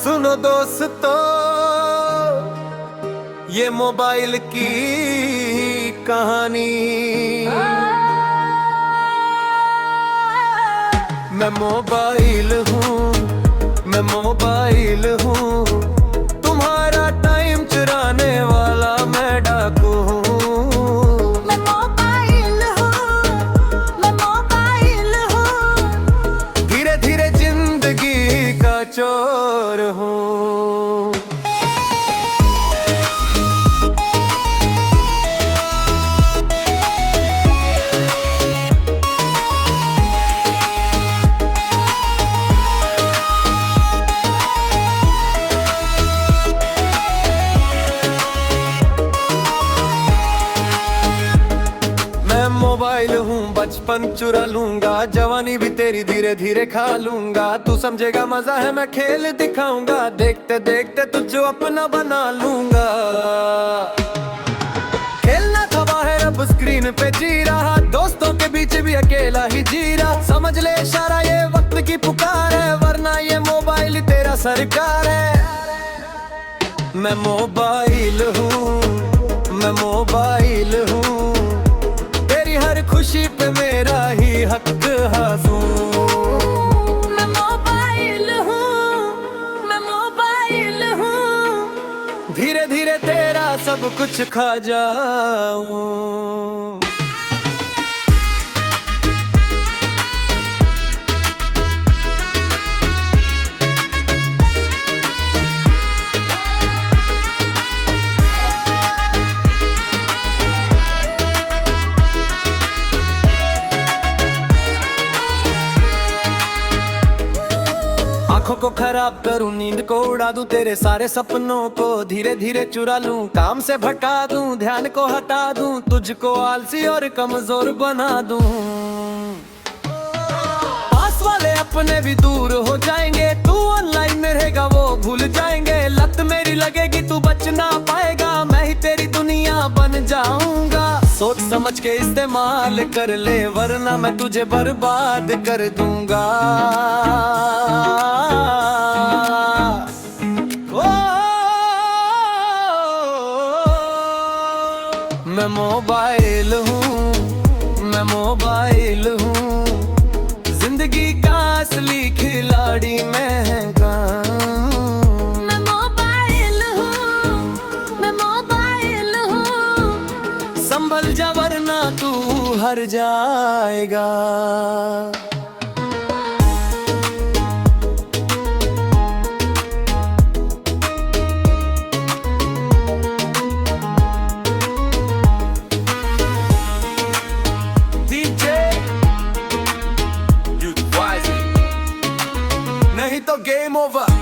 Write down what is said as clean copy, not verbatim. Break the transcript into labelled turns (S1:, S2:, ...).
S1: सुनो दोस्तों, ये मोबाइल की कहानी। मैं मोबाइल हूँ, मैं मोबाइल हूँ, तुम्हारा टाइम चुराने वाला मैं डाकू हूँ।
S2: मैं मोबाइल हूँ, मैं मोबाइल हूँ,
S1: धीरे धीरे जिंदगी का चोर हूँ। मोबाइल हूँ, बचपन चुरा लूंगा, जवानी भी तेरी धीरे धीरे खा लूंगा। तू समझेगा मजा है, मैं खेल दिखाऊंगा, देखते देखते तुझे अपना बना लूंगा। खेलना था बाहर, अब स्क्रीन पे जी रहा, दोस्तों के बीच भी अकेला ही जी रहा। समझ ले इशारा, ये वक्त की पुकार है, वरना ये मोबाइल तेरा सरकार है। मैं मोबाइल हूँ, मैं मोबाइल हूँ, हर खुशी पे मेरा ही हक हाज़ू।
S2: मैं मोबाइल हूँ, मैं मोबाइल हूँ,
S1: धीरे धीरे तेरा सब कुछ खा जाऊं। आँखों को खराब करूं, नींद को उड़ा दूं, तेरे सारे सपनों को धीरे धीरे चुरा लूं। काम से भटका दूं, ध्यान को हटा दूं, तुझको आलसी और कमजोर बना दूं। पास वाले अपने भी दूर हो जाएंगे, तू ऑनलाइन में रहेगा वो भूल जाएंगे। लत मेरी लगेगी, तू बच ना पाएगा, मैं ही तेरी दुनिया बन जाऊंगा। सोच समझ के इस्तेमाल कर ले, वरना मैं तुझे बर्बाद कर दूंगा। मैं मोबाइल हूँ, मैं मोबाइल हूँ, जिंदगी का असली खिलाड़ी मैं हूँ।
S2: मैं मोबाइल हूँ, मैं मोबाइल हूँ,
S1: संभल जा वरना तू हार जाएगा। नहीं तो गेम ओवर।